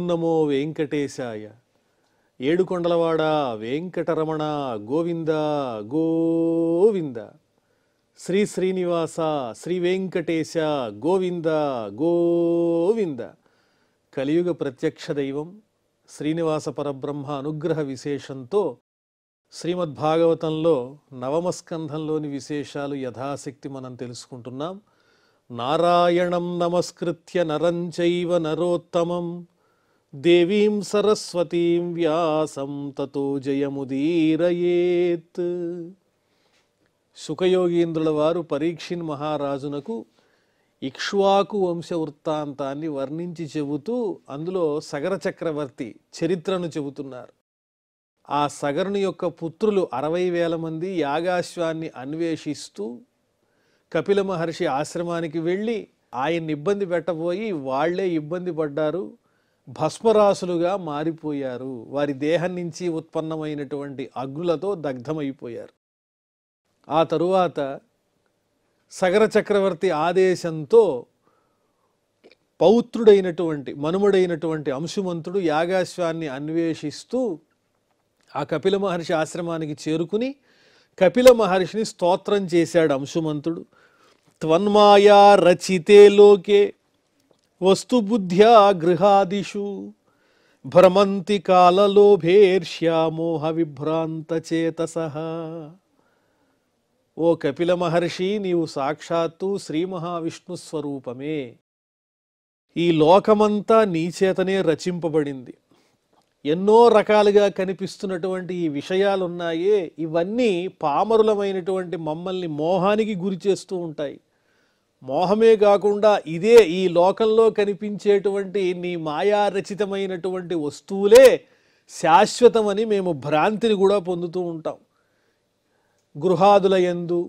నమో వెంకటేశాయ. ఏడుకొండలవాడ వెంకటరమణ గోవింద గోవింద. శ్రీ శ్రీనివాస శ్రీ వెంకటేశ గోవింద గోవింద. కలియుగ ప్రత్యక్ష దైవం శ్రీనివాస పరబ్రహ్మ అనుగ్రహ విశేషంతో శ్రీమద్భాగవతంలో నవమ స్కంధంలోని విశేషాలు యథాశక్తి మనం తెలుసుకుంటున్నాం. నారాయణం నమస్కృత్య నరం చైవ నరోత్తమం దేవీం సరస్వతీం వ్యాసం తతో జయముదీరయేత్. శుకయోగీంద్రుల వారు పరీక్షిన్ మహారాజునకు ఇక్ష్వాకు వంశ వృత్తాంతాన్ని వర్ణించి చెబుతూ అందులో సగర చక్రవర్తి చరిత్రను చెబుతున్నారు. ఆ సగరుని యొక్క పుత్రులు 60,000 మంది యాగాశ్వాన్ని అన్వేషిస్తూ కపిల మహర్షి ఆశ్రమానికి వెళ్ళి ఆయన్ని ఇబ్బంది పెట్టబోయి వాళ్లే ఇబ్బంది పడ్డారు, భస్మరాసులుగా మారిపోయారు. వారి దేహం నుంచి ఉత్పన్నమైనటువంటి అగ్నులతో దగ్ధమైపోయారు. ఆ తరువాత సగర చక్రవర్తి ఆదేశంతో పౌత్రుడైనటువంటి మనుమడైనటువంటి అంశుమంతుడు యాగాశ్వాన్ని అన్వేషిస్తూ ఆ కపిల మహర్షి ఆశ్రమానికి చేరుకుని కపిల మహర్షిని స్తోత్రం చేశాడు అంశుమంతుడు. త్వన్మాయా రచితే లోకే వస్తుబుద్ధ్యా గృహాదిషు భ్రమంతి కాలలోభేర్ష్యామోహ విభ్రాంత చేతసః. ఓ కపిల మహర్షి, నీవు సాక్షాత్తు శ్రీ మహావిష్ణు స్వరూపమే. ఈ లోకమంతా నీ చేతనే రచింపబడింది. ఎన్నో రకాలుగా కనిపిస్తున్నటువంటి ఈ విషయాలున్నాయే, ఇవన్నీ పామరులమైనటువంటి మమ్మల్ని మోహానికి గురి చేస్తూ ఉంటాయి. మోహమే కాకుండా ఇదే ఈ లోకంలో కనిపించేటువంటి నీ మాయారచితమైనటువంటి వస్తువులే శాశ్వతమని మేము భ్రాంతిని కూడా పొందుతూ ఉంటాం. గృహాదుల యందు,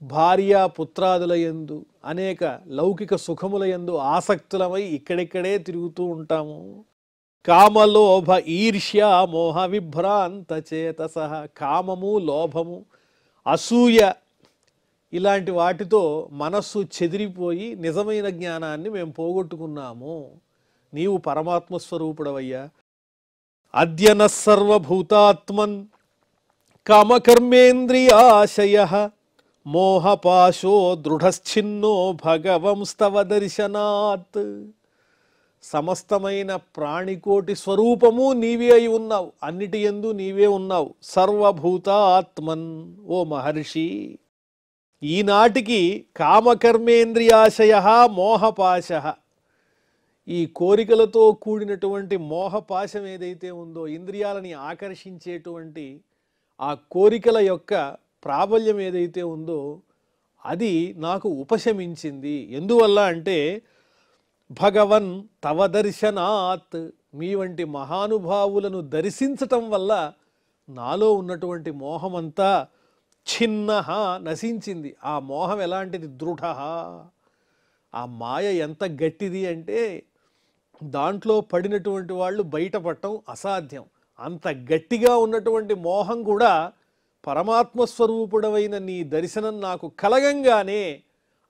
భార్యా పుత్రాదుల యందు, అనేక లౌకిక సుఖముల యందు ఆసక్తులమై ఇక్కడిక్కడే తిరుగుతూ ఉంటాము. కామలోభ ఈర్ష్య మోహ విభ్రాంత చేతసః. కామము, లోభము, అసూయ ఇలాంటి వాటితో మనస్సు చెదిరిపోయి నిజమైన జ్ఞానాన్ని మేము పోగొట్టుకున్నాము. నీవు పరమాత్మ స్వరూపుడవయ్యా. అద్యన సర్వభూతాత్మన్ కామకర్మేంద్రియాశయః మోహపాశో దృఢశ్చిన్నో భగవంస్తవ దర్శనాత్. సమస్తమైన ప్రాణికోటి స్వరూపము నీవే అయి ఉన్నావు, అన్నిటి యందు నీవే ఉన్నావు. సర్వభూతాత్మన్. ఓ మహర్షి, ఈనాటికి కామకర్మేంద్రియాశయ మోహపాశ, ఈ కోరికలతో కూడినటువంటి మోహపాశం ఏదైతే ఉందో, ఇంద్రియాలని ఆకర్షించేటువంటి ఆ కోరికల యొక్క ప్రాబల్యం ఏదైతే ఉందో అది నాకు ఉపశమించింది. ఎందువల్ల అంటే భగవన్ తవ దర్శనాత్, మీ వంటి మహానుభావులను దర్శించటం వల్ల నాలో ఉన్నటువంటి మోహమంతా ఛిన్న నశించింది. ఆ మోహం ఎలాంటిది? దృఢ. ఆ మాయ ఎంత గట్టిది అంటే దాంట్లో పడినటువంటి వాళ్ళు బయటపడటం అసాధ్యం. అంత గట్టిగా ఉన్నటువంటి మోహం కూడా పరమాత్మ స్వరూపుడవైన నీ దర్శనం నాకు కలగంగానే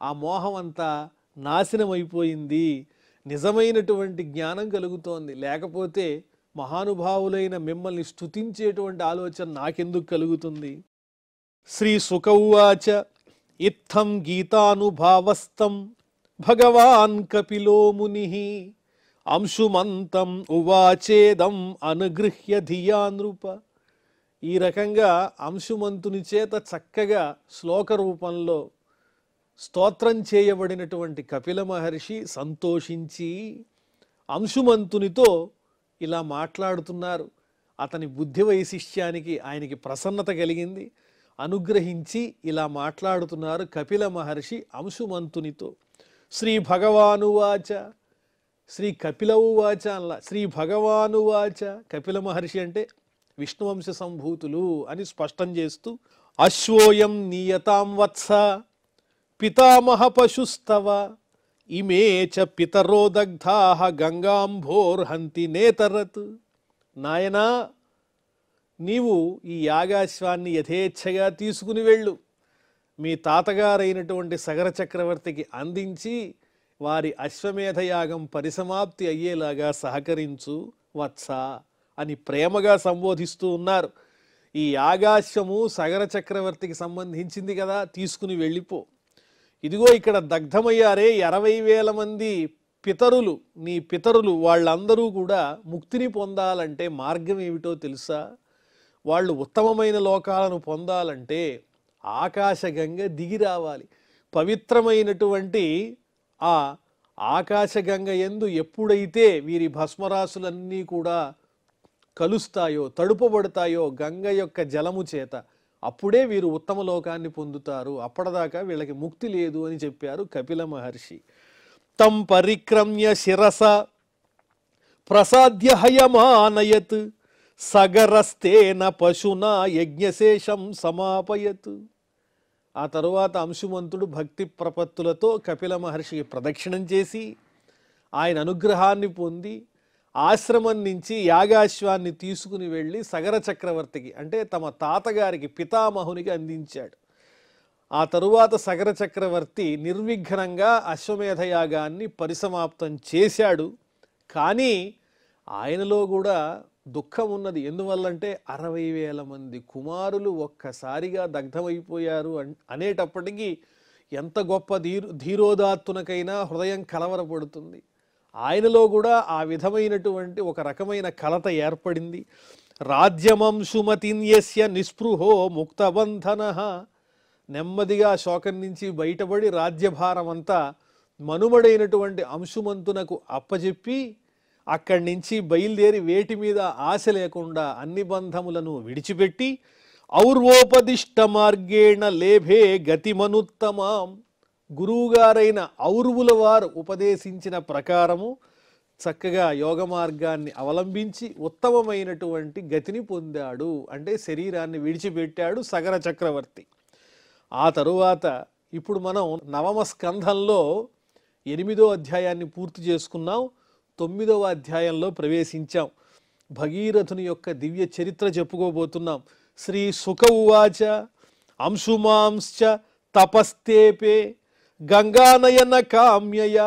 ఆ మోహం అంతా నాశనమైపోయింది. నిజమైనటువంటి జ్ఞానం కలుగుతోంది. లేకపోతే మహానుభావులైన మిమ్మల్ని స్తుతించేటువంటి ఆలోచన నాకెందుకు కలుగుతుంది? శ్రీ శుక ఉవాచ ఇత్థం గీతానుభావస్థం భగవాన్ కపిలో ముని అంశుమంతం ఉవాచేదం అనుగృహ్య ధియా నృప. ఈ రకంగా అంశుమంతుని చేత చక్కగా శ్లోక రూపంలో స్తోత్రం చేయబడినటువంటి కపిల మహర్షి సంతోషించి అంశుమంతునితో ఇలా మాట్లాడుతున్నారు. అతని బుద్ధి వైశిష్ట్యానికి ఆయనకి ప్రసన్నత కలిగింది. అనుగ్రహించి ఇలా మాట్లాడుతున్నారు కపిల మహర్షి అంశుమంతునితో. శ్రీ భగవానువాచ, శ్రీ కపిల ఉవాచ అలా శ్రీ భగవానువాచ. కపిల మహర్షి అంటే విష్ణువంశ సంభూతులు అని స్పష్టం చేస్తూ, అశ్వోయం నీయతాం వత్స పితామహ పశుస్తవ ఇమే చ పితరో దగ్ధాః గంగాంభోర్హంతి నేతరత్. నాయనా, నీవు ఈ యాగాశ్వాన్ని యథేచ్ఛగా తీసుకుని వెళ్ళు. మీ తాతగారైనటువంటి సగర చక్రవర్తికి అందించి వారి అశ్వమేధయాగం పరిసమాప్తి అయ్యేలాగా సహకరించు వత్స అని ప్రేమగా సంబోధిస్తూ ఉన్నారు. ఈ యాగాశ్వము సగర చక్రవర్తికి సంబంధించింది కదా, తీసుకుని వెళ్ళిపో. ఇదిగో ఇక్కడ దగ్ధమయ్యారే 60,000 మంది పితరులు, నీ పితరులు, వాళ్ళందరూ కూడా ముక్తిని పొందాలంటే మార్గం ఏమిటో తెలుసా? వాళ్ళు ఉత్తమమైన లోకాలను పొందాలంటే ఆకాశగంగ దిగి రావాలి. పవిత్రమైనటువంటి ఆ ఆకాశగంగ యందు ఎప్పుడైతే వీరి భస్మరాశులన్నీ కూడా కలుస్తాయో, తడుపబడతాయో గంగ యొక్క జలము చేత, అప్పుడే వీరు ఉత్తమ లోకాన్ని పొందుతారు. అప్పటిదాకా వీళ్ళకి ముక్తి లేదు అని చెప్పారు కపిల మహర్షి. తం పరిక్రమ్య శిరస ప్రసాద్య హయమానయత్ సగరస్తేన పశునా యజ్ఞశేషం సమాపయత్. ఆ తరువాత అంశుమంతుడు భక్తి ప్రపత్తులతో కపిల మహర్షికి ప్రదక్షిణం చేసి ఆయన అనుగ్రహాన్ని పొంది ఆశ్రమం నుంచి యాగాశ్వాన్ని తీసుకుని వెళ్ళి సగర చక్రవర్తికి, అంటే తమ తాతగారికి పితామహునికి అందించాడు. ఆ తరువాత సగర చక్రవర్తి నిర్విఘ్నంగా అశ్వమేధయాగాన్ని పరిసమాప్తం చేశాడు. కానీ ఆయనలో కూడా దుఃఖం ఉన్నది. ఎందువల్లంటే 60,000 మంది కుమారులు ఒక్కసారిగా దగ్ధమైపోయారు అనేటప్పటికీ ఎంత గొప్ప ధీరోదాత్తునకైనా హృదయం కలవరపడుతుంది. ఆయనలో కూడా ఆ విధమైనటువంటి ఒక రకమైన కలత ఏర్పడింది. రాజ్యమంశుమతిన్యస్య నిస్పృహో ముక్తబంధన. నెమ్మదిగా శోకం నుంచి బయటపడి రాజ్యభారం అంతా మనుమడైనటువంటి అంశుమంతునకు అప్పజెప్పి అక్కడి నుంచి బయలుదేరి వేటి మీద ఆశ లేకుండా అన్ని బంధములను విడిచిపెట్టి ఔర్వోపదిష్ట మార్గేణ లేభే గతిమనుత్తమాం. గురువుగారైన ఔర్వుల వారు ఉపదేశించిన ప్రకారము చక్కగా యోగ మార్గాన్ని అవలంబించి ఉత్తమమైనటువంటి గతిని పొందాడు. అంటే శరీరాన్ని విడిచిపెట్టాడు సగర చక్రవర్తి. ఆ తరువాత ఇప్పుడు మనం 9వ స్కంధంలో 8వ అధ్యాయాన్ని పూర్తి చేసుకున్నాం. 9వ అధ్యాయంలో ప్రవేశించాం. భగీరథుని యొక్క దివ్య చరిత్ర చెప్పుకోబోతున్నాం. శ్రీ సుఖ ఉవాచ అంశుమాంశ్చ తపస్తేపే గంగానయన కామ్యయ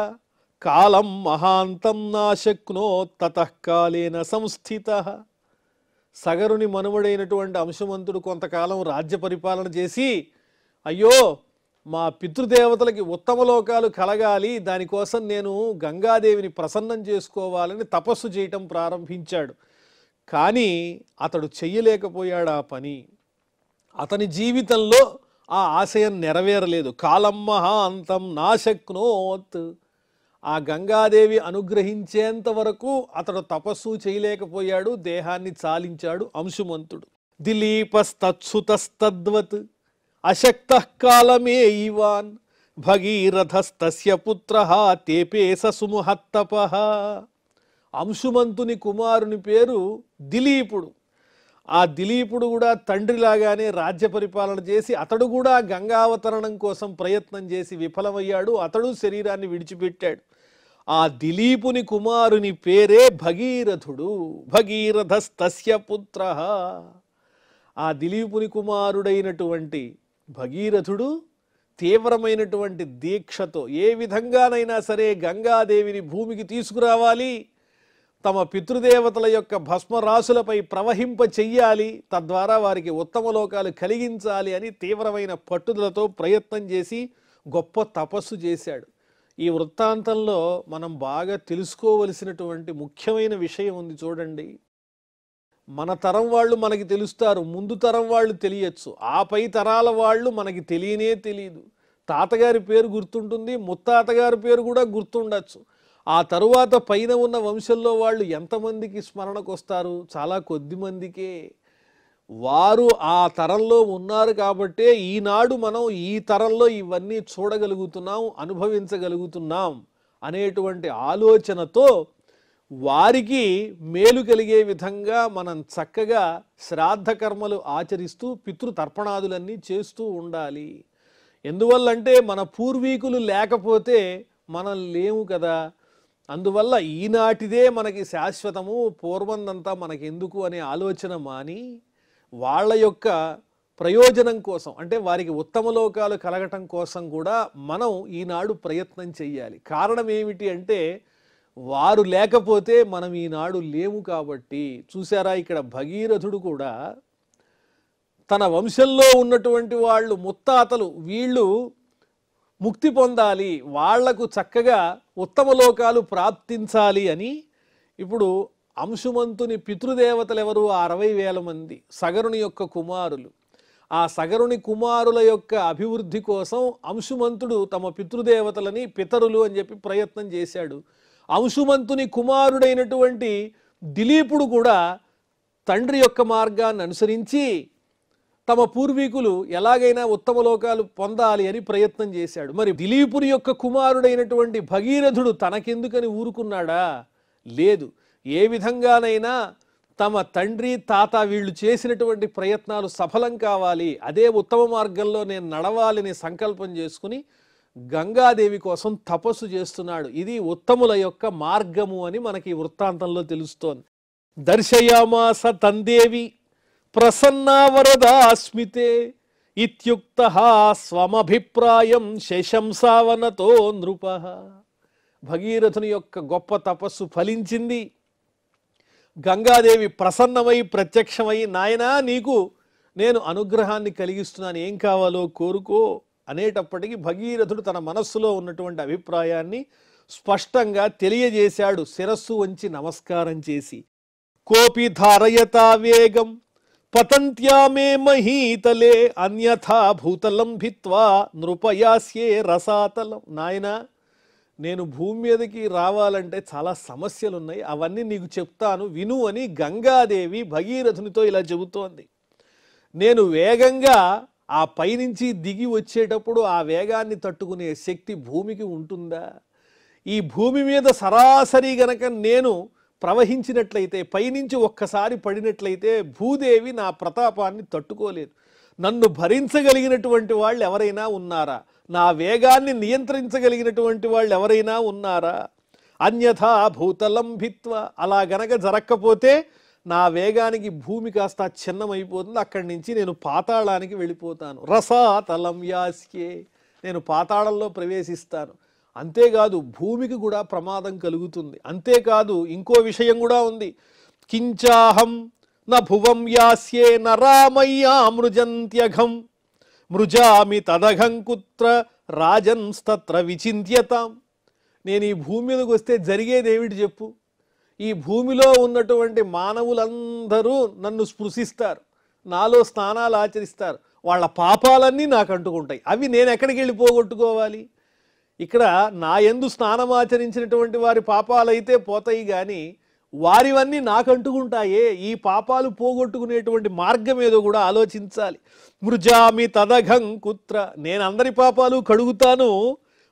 కాలం మహాంతం నాశక్నో తతః కాలేన సంస్థితః. సగరుని మనుమడైనటువంటి అంశుమంతుడు కొంతకాలం రాజ్య పరిపాలన చేసి, అయ్యో మా పితృదేవతలకి ఉత్తమ లోకాలు కలగాలి, దానికోసం నేను గంగాదేవిని ప్రసన్నం చేసుకోవాలని తపస్సు చేయటం ప్రారంభించాడు. కానీ అతడు చెయ్యలేకపోయాడు ఆ పని. అతని జీవితంలో ఆ ఆశయం నెరవేరలేదు. కాలం మహాంతం నాశక్నోత్. ఆ గంగాదేవి అనుగ్రహించేంత వరకు అతడు తపస్సు చేయలేకపోయాడు, దేహాన్ని చాలించాడు అంశుమంతుడు. దిలీపస్తత్సుతస్తద్వత్ అశక్తః కాలమే ఇవాన్ భగీరథస్తస్య పుత్రః తేపేస సుమహత్తపః. అంశుమంతుని కుమారుని పేరు దిలీపుడు. ఆ దిలీపుడు కూడా తండ్రిలాగానే రాజ్య పరిపాలన చేసి అతడు కూడా గంగావతరణం కోసం ప్రయత్నం చేసి విఫలమయ్యాడు. అతడు శరీరాన్ని విడిచిపెట్టాడు. ఆ దిలీపుని కుమారుని పేరే భగీరథుడు. భగీరథస్తస్య పుత్రః. ఆ దిలీపుని కుమారుడైనటువంటి భగీరథుడు తీవ్రమైనటువంటి దీక్షతో ఏ విధంగానైనా సరే గంగాదేవిని భూమికి తీసుకురావాలి, తమ పితృదేవతల యొక్క భస్మరాశులపై ప్రవహింప చెయ్యాలి, తద్వారా వారికి ఉత్తమ లోకాలు కలిగించాలి అని తీవ్రమైన పట్టుదలతో ప్రయత్నం చేసి గొప్ప తపస్సు చేశాడు. ఈ వృత్తాంతంలో మనం బాగా తెలుసుకోవలసినటువంటి ముఖ్యమైన విషయం ఉంది. చూడండి, మన తరం వాళ్ళు మనకి తెలుస్తారు, ముందు తరం వాళ్ళు తెలియచ్చు, ఆ పై తరాల వాళ్ళు మనకి తెలియనే తెలియదు. తాతగారి పేరు గుర్తుంటుంది, ముత్తాతగారి పేరు కూడా గుర్తుండొచ్చు. ఆ తరువాత పైన ఉన్న వంశంలో వాళ్ళు ఎంతమందికి స్మరణకు వస్తారు? చాలా కొద్ది మందికే. వారు ఆ తరంలో ఉన్నారు కాబట్టే ఈనాడు మనం ఈ తరంలో ఇవన్నీ చూడగలుగుతున్నాం, అనుభవించగలుగుతున్నాం అనేటువంటి ఆలోచనతో వారికి మేలు కలిగే విధంగా మనం చక్కగా శ్రాద్ధ కర్మలు ఆచరిస్తూ పితృతర్పణాదులన్నీ చేస్తూ ఉండాలి. ఎందువల్లంటే మన పూర్వీకులు లేకపోతే మనం లేము కదా. అందువల్ల ఈనాటిదే మనకి శాశ్వతము, పూర్వందంతా మనకెందుకు అనే ఆలోచన మాని వాళ్ళ యొక్క ప్రయోజనం కోసం, అంటే వారికి ఉత్తమ లోకాలు కలగటం కోసం కూడా మనం ఈనాడు ప్రయత్నం చెయ్యాలి. కారణం ఏమిటి అంటే వారు లేకపోతే మనం ఈనాడు లేము కాబట్టి. చూసారా, ఇక్కడ భగీరథుడు కూడా తన వంశంలో ఉన్నటువంటి వాళ్ళు ముత్తాతలు వీళ్ళు ముక్తి పొందాలి, వాళ్లకు చక్కగా ఉత్తమ లోకాలు ప్రాప్తించాలి అని ఇప్పుడు అంశుమంతుని పితృదేవతలు ఎవరు? 60,000 మంది సగరుని యొక్క కుమారులు. ఆ సగరుని కుమారుల యొక్క అభివృద్ధి కోసం అంశుమంతుడు తమ పితృదేవతలని పితరులు అని చెప్పి ప్రయత్నం చేశాడు. అంశుమంతుని కుమారుడైనటువంటి దిలీపుడు కూడా తండ్రి యొక్క మార్గాన్ని అనుసరించి తమ పూర్వీకులు ఎలాగైనా ఉత్తమ లోకాలు పొందాలి అని ప్రయత్నం చేశాడు. మరి దిలీపుని యొక్క కుమారుడైనటువంటి భగీరథుడు తనకెందుకని ఊరుకున్నాడా? లేదు. ఏ విధంగానైనా తమ తండ్రి తాత వీళ్ళు చేసినటువంటి ప్రయత్నాలు సఫలం కావాలి, అదే ఉత్తమ మార్గంలో నేను నడవాలని సంకల్పం చేసుకుని గంగాదేవి కోసం తపస్సు చేస్తున్నాడు. ఇది ఉత్తముల యొక్క మార్గము అని మనకి వృత్తాంతంలో తెలుస్తోంది. దర్శయామాస తందేవి ప్రసన్నా వరదాస్మితే ఇత్యుక్తః స్వమభిప్రాయం శశంసావనతో నృపః. భగీరథుని యొక్క గొప్ప తపస్సు ఫలించింది. గంగాదేవి ప్రసన్నమై ప్రత్యక్షమై, నాయనా నీకు నేను అనుగ్రహాన్ని కలిగిస్తున్నాను, ఏం కావాలో కోరుకో అనేటప్పటికీ భగీరథుడు తన మనస్సులో ఉన్నటువంటి అభిప్రాయాన్ని స్పష్టంగా తెలియజేశాడు, శిరస్సు వంచి నమస్కారం చేసి. కోపి ధారయతా వేగం పతంత్యామే మహీతలే అన్యథా భూతలం భిత్వా నృపయాస్యే రసాతలం. నాయనా, నేను భూమి మీదకి రావాలంటే చాలా సమస్యలు ఉన్నాయి, అవన్నీ నీకు చెప్తాను విను అని గంగాదేవి భగీరథునితో ఇలా చెబుతోంది. నేను వేగంగా ఆ పైనుంచి దిగి వచ్చేటప్పుడు ఆ వేగాన్ని తట్టుకునే శక్తి భూమికి ఉంటుందా? ఈ భూమి మీద సరాసరి గనక నేను ప్రవహించినట్లయితే, పైనుంచి ఒక్కసారి పడినట్లయితే భూదేవి నా ప్రతాపాన్ని తట్టుకోలేదు. నన్ను భరించగలిగినటువంటి వాళ్ళు ఎవరైనా ఉన్నారా? నా వేగాన్ని నియంత్రించగలిగినటువంటి వాళ్ళు ఎవరైనా ఉన్నారా? అన్యథా భూతలం భిత్వ, అలా గనక జరక్కపోతే నా వేగానికి భూమి కాస్త చిన్నమైపోతుంది, అక్కడి నుంచి నేను పాతాళానికి వెళ్ళిపోతాను. రసాతలం యాస్యే, నేను పాతాళంలో ప్రవేశిస్తాను. అంతేకాదు భూమికి కూడా ప్రమాదం కలుగుతుంది. అంతేకాదు ఇంకో విషయం కూడా ఉంది. కించాహం న భువం యాస్యే నరామయ్యామృజంత్యఘం మృజామి తదఘం కుత్ర రాజన్స్తత్ర విచింత్యతాం. నేను ఈ భూమి మీదకి వస్తే జరిగేది ఏమిటి చెప్పు? ఈ భూమిలో ఉన్నటువంటి మానవులందరూ నన్ను స్పృశిస్తారు, నాలో స్నానాలు ఆచరిస్తారు, వాళ్ళ పాపాలన్నీ నాకు అంటుకుంటాయి. అవి నేను ఎక్కడికి వెళ్ళి పోగొట్టుకోవాలి? ఇక్కడ నా యందు స్నానం ఆచరించినటువంటి వారి పాపాలైతే పోతాయి, కానీ వారివన్నీ నాకు అంటుకుంటాయే. ఈ పాపాలు పోగొట్టుకునేటువంటి మార్గం ఏదో కూడా ఆలోచించాలి. మృజామి తదఘం కుత్ర, నేను అందరి పాపాలు కడుగుతాను,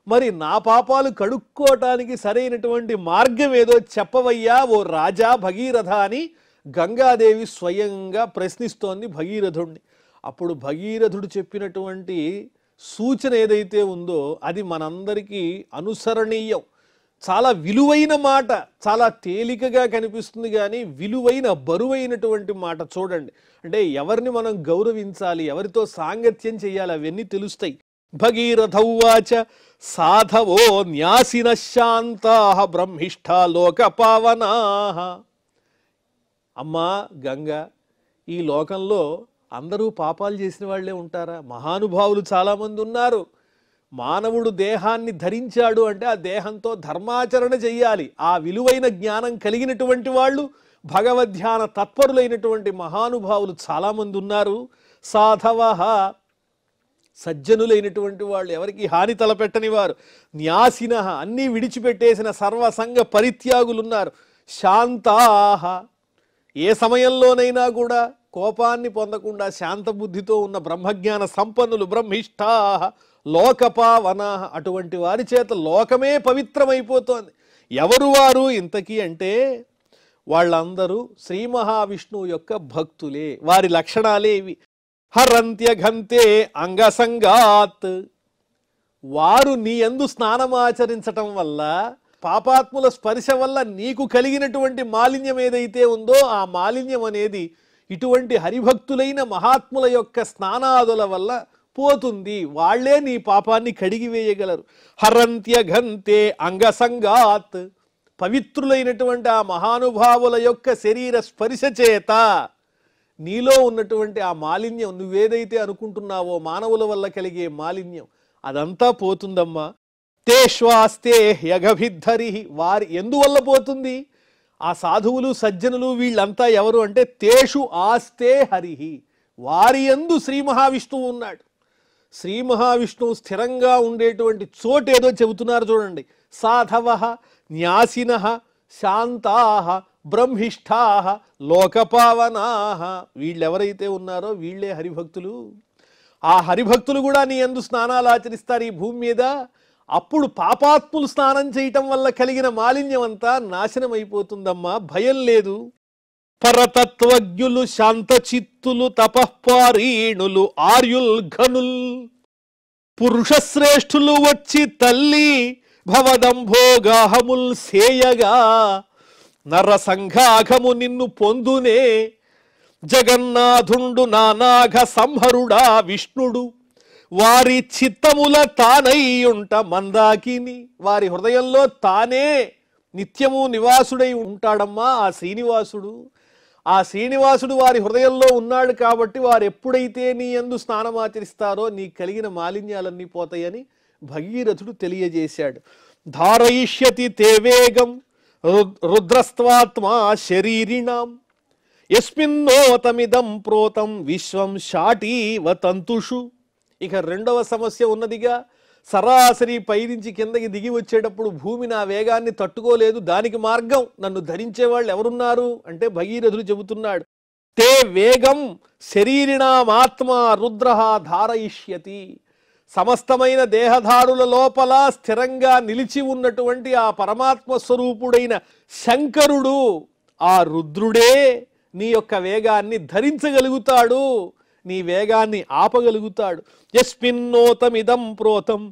మరి నా పాపాలు కడుక్కోవటానికి సరైనటువంటి మార్గం ఏదో చెప్పవయ్యా ఓ రాజా భగీరథ అని గంగాదేవి స్వయంగా ప్రశ్నిస్తోంది భగీరథుడిని. అప్పుడు భగీరథుడు చెప్పినటువంటి సూచన ఏదైతే ఉందో అది మనందరికీ అనుసరణీయం. చాలా విలువైన మాట, చాలా తేలికగా కనిపిస్తుంది, కానీ విలువైన బరువైనటువంటి మాట. చూడండి, అంటే ఎవరిని మనం గౌరవించాలి, ఎవరితో సాంగత్యం చేయాలి, అవన్నీ తెలుస్తాయి. భగీరథౌవాచ సాధవో న్యాసిన శాంతాః బ్రహ్మిష్ఠా లోక పావనాః. అమ్మా గంగా, ఈ లోకంలో అందరూ పాపాలు చేసిన వాళ్లే ఉంటారా? మహానుభావులు చాలామంది ఉన్నారు. మానవుడు దేహాన్ని ధరించాడు అంటే ఆ దేహంతో ధర్మాచరణ చెయ్యాలి. ఆ విలువైన జ్ఞానం కలిగినటువంటి వాళ్ళు, భగవద్ధ్యాన తత్పరులైనటువంటి మహానుభావులు చాలామంది ఉన్నారు. సాధవః, సజ్జనులైనటువంటి వాళ్ళు, ఎవరికి హాని తలపెట్టని వారు. న్యాసినః, అన్నీ విడిచిపెట్టేసిన సర్వసంగ పరిత్యాగులున్నారు. శాంతాః, ఏ సమయంలోనైనా కూడా కోపాన్ని పొందకుండా శాంతబుద్ధితో ఉన్న బ్రహ్మజ్ఞాన సంపన్నులు. బ్రహ్మిష్ఠాః లోకపావనాః, అటువంటి వారి చేత లోకమే పవిత్రమైపోతోంది. ఎవరు వారు ఇంతకీ అంటే వాళ్ళందరూ శ్రీ మహావిష్ణువు యొక్క భక్తులే. వారి లక్షణాలే ఇవి. హరంత్యఘంతే అంగసంగాత్, వారు నీ యందు స్నానమాచరించటం వల్ల, పాపాత్ముల స్పర్శ వల్ల నీకు కలిగినటువంటి మాలిన్యం ఏదైతే ఉందో ఆ మాలిన్యం అనేది ఇటువంటి హరిభక్తులైన మహాత్ముల యొక్క స్నానాదుల వల్ల పోతుంది. వాళ్లే నీ పాపాన్ని కడిగివేయగలరు. హరంత్యఘంతే అంగసంగాత్, పవిత్రులైనటువంటి ఆ మహానుభావుల యొక్క శరీర స్పర్శ చేత నీలో ఉన్నటువంటి ఆ మాలిన్యం, నువ్వేదైతే అనుకుంటున్నావో మానవుల వల్ల కలిగే మాలిన్యం, అదంతా పోతుందమ్మా. తేష్వాస్తే యగభిద్ధరి, వారి ఎందువల్ల పోతుంది? ఆ సాధువులు సజ్జనులు వీళ్ళంతా ఎవరు అంటే తేషు ఆస్తే హరిహి, వారి యందు శ్రీ మహావిష్ణువు ఉన్నాడు. శ్రీ మహావిష్ణువు స్థిరంగా ఉండేటువంటి చోటు ఏదో చెబుతున్నారు చూడండి. సాధవ న్యాసిన శాంతా బ్రహ్మిష్ఠా లోకపావనా, వీళ్ళెవరైతే ఉన్నారో వీళ్ళే హరిభక్తులు. ఆ హరిభక్తులు కూడా నీ యందు స్నానాలు ఆచరిస్తారు ఈ భూమి మీద. అప్పుడు పాపాత్ములు స్నానం చేయటం వల్ల కలిగిన మాలిన్యం అంతా నాశనం అయిపోతుందమ్మా, భయం లేదు. పరతత్వజ్ఞులు శాంతచిత్తులు తపఃపారీణులు ఆర్యుల్ ఘనుల్, పురుషశ్రేష్ఠులు వచ్చి తల్లి భవదంభోగాహముల్ సేయగా, నరసంఘాఘము నిన్ను పొందునే. జగన్నాథుండు నానాఘ సంహరుడా విష్ణుడు, వారి చిత్తముల తానయ్యుంట మందాకిని, వారి హృదయంలో తానే నిత్యము నివాసుడై ఉంటాడమ్మా ఆ శ్రీనివాసుడు. ఆ శ్రీనివాసుడు వారి హృదయంలో ఉన్నాడు కాబట్టి వారు ఎప్పుడైతే నీ యందు స్నానమాచరిస్తారో నీకు కలిగిన మాలిన్యాలన్నీ పోతాయని భగీరథుడు తెలియజేశాడు. ధారయిష్యతి తే వేగం రుద్రస్త్వాత్మా శరీరిణాం, యస్మిన్నోతమిదం ప్రోతం విశ్వం షాటీవ తంతుషు. ఇక రెండవ సమస్య ఉన్నదిగా. సరాసరి పైనుంచి కిందకి దిగి వచ్చేటప్పుడు భూమి నా వేగాన్ని తట్టుకోలేదు, దానికి మార్గం నన్ను ధరించే వాళ్ళు ఎవరున్నారు అంటే భగీరథుడు చెబుతున్నాడు. తే వేగం శరీరిణామాత్మా రుద్ర ధారయిష్యతి, సమస్తమైన దేహధారుల లోపల స్థిరంగా నిలిచి ఉన్నటువంటి ఆ పరమాత్మ స్వరూపుడైన శంకరుడు, ఆ రుద్రుడే నీ యొక్క వేగాన్ని ధరించగలుగుతాడు, నీ వేగాన్ని ఆపగలుగుతాడు. యస్మిన్నోతమిదం ప్రోతం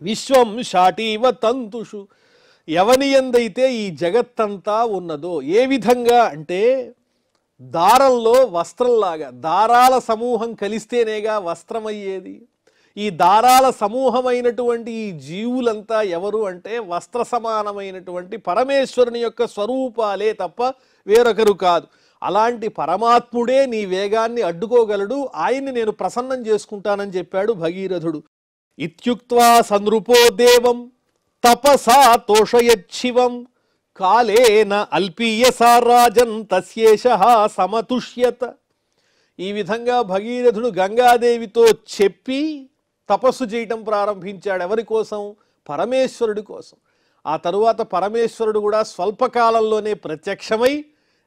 విశ్వం షాటీవ తంతుషు, ఎవని యందైతే ఈ జగత్తంతా ఉన్నదో, ఏ విధంగా అంటే దారంలో వస్త్రంలాగా, దారాల సమూహం కలిస్తేనేగా వస్త్రం అయ్యేది. ఈ దారాల సమూహమైనటువంటి ఈ జీవులంతా ఎవరు అంటే వస్త్ర సమానమైనటువంటి పరమేశ్వరుని యొక్క స్వరూపాలే తప్ప వేరొకరు కాదు. అలాంటి పరమాత్ముడే నీ వేగాన్ని అడ్డుకోగలడు, ఆయన్ని నేను ప్రసన్నం చేసుకుంటానని చెప్పాడు భగీరథుడు. ఇత్యుక్త్వా సంనృపో దేవం తపసా తోషయచ్చివం, కాలేన అల్పీయసా రాజన్ తస్యేషః సమతుష్యత. ఈ విధంగా భగీరథుడు గంగాదేవితో చెప్పి తపస్సు చేయటం ప్రారంభించాడు. ఎవరి కోసం? పరమేశ్వరుడి కోసం. ఆ తరువాత పరమేశ్వరుడు కూడా స్వల్పకాలంలోనే ప్రత్యక్షమై,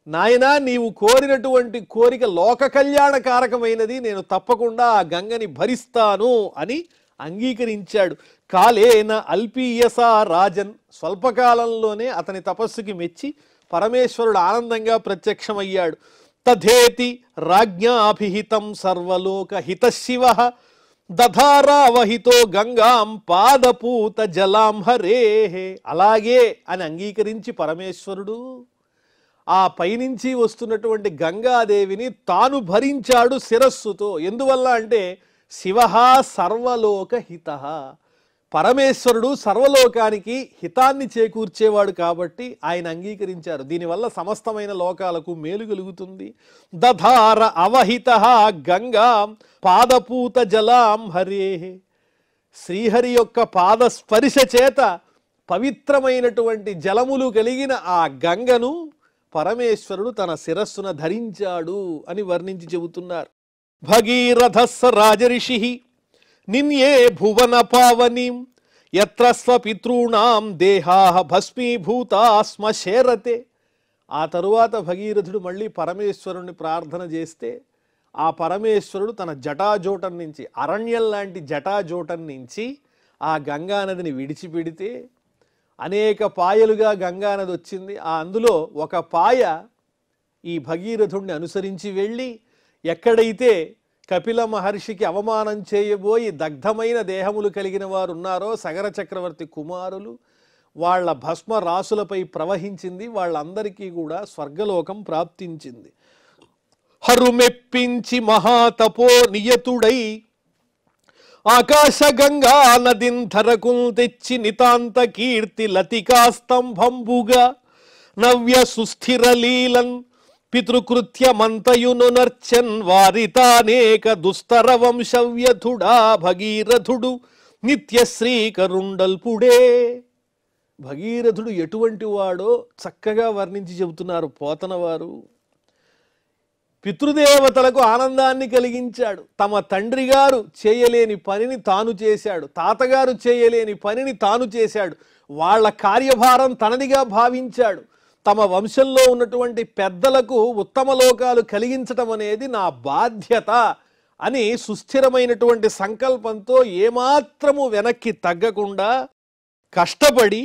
నాయనా నీవు కోరినటువంటి కోరిక లోక కళ్యాణకారకమైనది, నేను తప్పకుండా ఆ గంగని భరిస్తాను అని అంగీకరించాడు. కాలేన అల్పీయసా రాజన్, స్వల్పకాలంలోనే అతని తపస్సుకి మెచ్చి పరమేశ్వరుడు ఆనందంగా ప్రత్యక్షమయ్యాడు. తథేతి రాజ్ఞాభిహితం సర్వలోక హితశివ, దధారావహితో గంగాం పాదపూత జలాం హరే. అలాగే అని అంగీకరించి పరమేశ్వరుడు ఆ పైనుంచి వస్తున్నటువంటి గంగాదేవిని తాను భరించాడు శిరస్సుతో. ఎందువల్ల అంటే శివ సర్వలోక హిత, పరమేశ్వరుడు సర్వలోకానికి హితాన్ని చేకూర్చేవాడు కాబట్టి ఆయన అంగీకరించారు. దీనివల్ల సమస్తమైన లోకాలకు మేలు కలుగుతుంది. దధార అవహిత గంగా పాదపూత జలాం హరే, శ్రీహరి యొక్క పాద స్పర్శ చేత పవిత్రమైనటువంటి జలములు కలిగిన ఆ గంగను పరమేశ్వరుడు తన శిరస్సున ధరించాడు అని వర్ణించి చెబుతున్నారు. భగీరథస్ రాజర్షి నిన్యే భువన పావనీం, యత్ర స్వపితॄణాం దేహాః భస్మీభూతా శ్మశేరతే. ఆ తరువాత భగీరథుడు మళ్ళీ పరమేశ్వరుణ్ణి ప్రార్థన చేస్తే ఆ పరమేశ్వరుడు తన జటాజోటం నుంచి, అరణ్యం లాంటి జటాజోటం నుంచి ఆ గంగానదిని విడిచిపెడితే అనేక పాయలుగా గంగానది వచ్చింది. అందులో ఒక పాయ ఈ భగీరథుడిని అనుసరించి వెళ్ళి ఎక్కడైతే కపిల మహర్షికి అవమానం చేయబోయి దగ్ధమైన దేహములు కలిగిన వారు ఉన్నారో సగర చక్రవర్తి కుమారులు, వాళ్ళ భస్మ రాసులపై ప్రవహించింది. వాళ్ళందరికీ కూడా స్వర్గలోకం ప్రాప్తించింది. హరుమెప్పించి మహాతపో నియతుడై ఆకాశ గంగా నదిన్ ధరకుం తెచ్చి నితాంత కీర్తి లతికా స్తంభంబుగా నవ్య సుస్థిర లీలన్ పితృకృత్యమంతయును నర్చన్ వారితానేక దుస్తర వంశవ్యధుడా భగీరథుడు నిత్యశ్రీకరుండల్పుడే. భగీరథుడు ఎటువంటి వాడో చక్కగా వర్ణించి చెబుతున్నారు పోతన వారు. పితృదేవతలకు ఆనందాన్ని కలిగించాడు. తమ తండ్రి గారు చేయలేని పనిని తాను చేశాడు, తాతగారు చేయలేని పనిని తాను చేశాడు. వాళ్ళ కార్యభారం తనదిగా భావించాడు. తమ వంశంలో ఉన్నటువంటి పెద్దలకు ఉత్తమ లోకాలు కలిగించటం అనేది నా బాధ్యత అని సుస్థిరమైనటువంటి సంకల్పంతో ఏమాత్రము వెనక్కి తగ్గకుండా కష్టపడి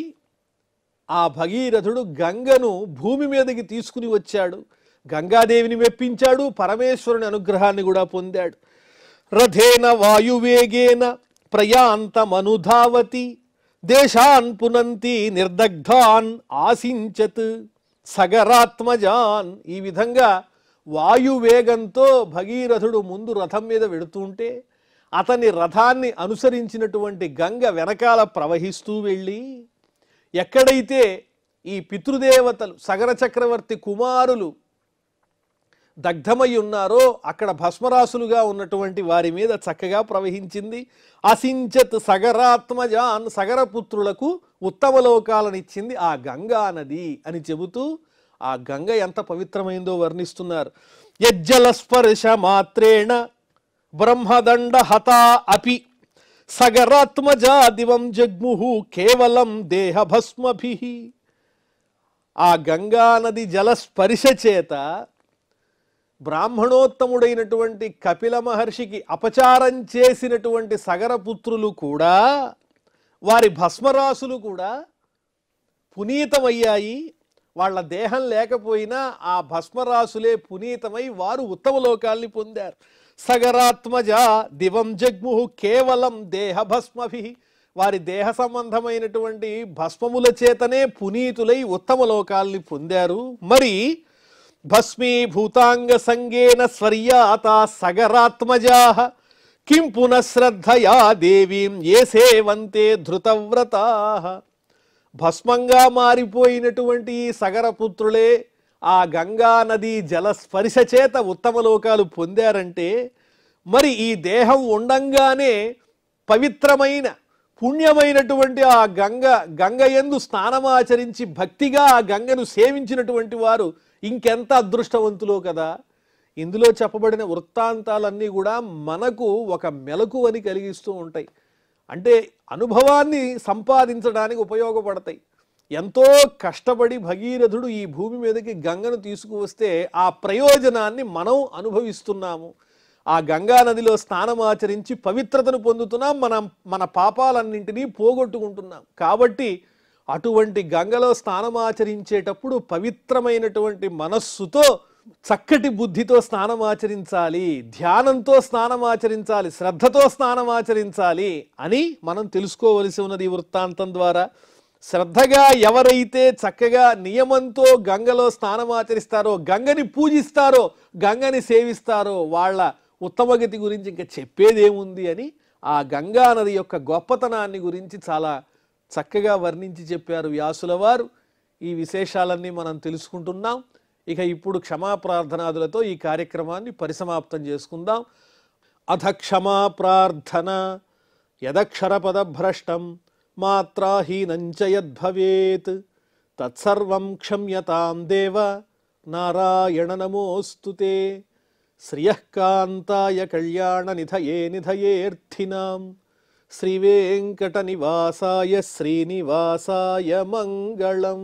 ఆ భగీరథుడు గంగను భూమి మీదకి తీసుకుని వచ్చాడు. గంగాదేవిని మెప్పించాడు, పరమేశ్వరుని అనుగ్రహాన్ని కూడా పొందాడు. రథేన వాయువేగేన ప్రయాంతమనుధావతి దేశాన్ పునంతి నిర్దగ్ధాన్ ఆసించత్ సగరాత్మజాన్. ఈ విధంగా వాయువేగంతో భగీరథుడు ముందు రథం మీద వెడుతుంటే అతని రథాన్ని అనుసరించినటువంటి గంగ వెనకాల ప్రవహిస్తూ వెళ్ళి ఎక్కడైతే ఈ పితృదేవతలు సగర చక్రవర్తి కుమారులు దగ్ధమై ఉన్నారో అక్కడ భస్మరాసులుగా ఉన్నటువంటి వారి మీద చక్కగా ప్రవహించింది. అసించత్ సగరాత్మజాన్, సగరపుత్రులకు ఉత్తమ లోకాలనిచ్చింది ఆ గంగా నది అని చెబుతూ ఆ గంగ ఎంత పవిత్రమైందో వర్ణిస్తున్నారు. యజ్జల స్పర్శ మాత్రేణ బ్రహ్మదండ హతా అపి సగరాత్మజా దివం జగ్ముహు కేవలం దేహభస్మభి. ఆ గంగా నది జలస్పర్శ చేత బ్రాహ్మణోత్తముడైనటువంటి కపిల మహర్షికి అపచారం చేసినటువంటి సగరపుత్రులు కూడా, వారి భస్మరాసులు కూడా పునీతమయ్యాయి. వాళ్ళ దేహం లేకపోయినా ఆ భస్మరాసులే పునీతమై వారు ఉత్తమ లోకాల్ని పొందారు. సగరాత్మజ దివం జగ్ముహు కేవలం దేహభస్మభి. వారి దేహ సంబంధమైనటువంటి భస్మముల చేతనే పునీతులై ఉత్తమ లోకాల్ని పొందారు. మరి భస్మీభూతాంగ సంగేన స్వర్యాతా సగరాత్మజాః కిం పునఃశ్రద్ధయా దేవీం ఏ సేవంతే ధృతవ్రతాః. భస్మంగా మారిపోయినటువంటి సగరపుత్రులే ఆ గంగా నది జలస్పర్శ చేత ఉత్తమ లోకాలు పొందారంటే మరి ఈ దేహం ఉండంగానే పవిత్రమైన పుణ్యమైనటువంటి ఆ గంగయందు స్నానమాచరించి భక్తిగా ఆ గంగను సేవించినటువంటి వారు ఇంకెంత అదృష్టవంతులో కదా. ఇందులో చెప్పబడిన వృత్తాంతాలన్నీ కూడా మనకు ఒక మెలకువని కలిగిస్తూ ఉంటాయి. అంటే అనుభవాన్ని సంపాదించడానికి ఉపయోగపడతాయి. ఎంతో కష్టపడి భగీరథుడు ఈ భూమి మీదకి గంగను తీసుకువస్తే ఆ ప్రయోజనాన్ని మనం అనుభవిస్తున్నాము. ఆ గంగా నదిలో స్నానమాచరించి పవిత్రతను పొందుతున్నాం, మన పాపాలన్నింటినీ పోగొట్టుకుంటున్నాం. కాబట్టి అటువంటి గంగలో స్నానమాచరించేటప్పుడు పవిత్రమైనటువంటి మనస్సుతో చక్కటి బుద్ధితో స్నానమాచరించాలి, ధ్యానంతో స్నానమాచరించాలి, శ్రద్ధతో స్నానమాచరించాలి అని మనం తెలుసుకోవలసి ఉన్నది ఈ వృత్తాంతం ద్వారా. శ్రద్ధగా ఎవరైతే చక్కగా నియమంతో గంగలో స్నానమాచరిస్తారో, గంగని పూజిస్తారో, గంగని సేవిస్తారో వాళ్ళ ఉత్తమగతి గురించి ఇంకా చెప్పేదేముంది అని ఆ గంగా నది యొక్క గొప్పతనాన్ని గురించి చాలా చక్కగా వర్ణించి చెప్పారు వ్యాసుల వారు. ఈ విశేషాలన్నీ మనం తెలుసుకుంటున్నాం. ఇక ఇప్పుడు క్షమాప్రార్థనాదులతో ఈ కార్యక్రమాన్ని పరిసమాప్తం చేసుకుందాం. అథ క్షమాప్రార్థన. యదక్షరపదభ్రష్టం మాత్రాహీనంచ యద్భవేత్ తత్సర్వం క్షమ్యతాం దేవ నారాయణ నమోస్తుతే. శ్రియః కాంతాయ కళ్యాణ నిధయే నిధయేర్థినాం శ్రీవేంకట నివాసాయ శ్రీనివాసాయ మంగళం.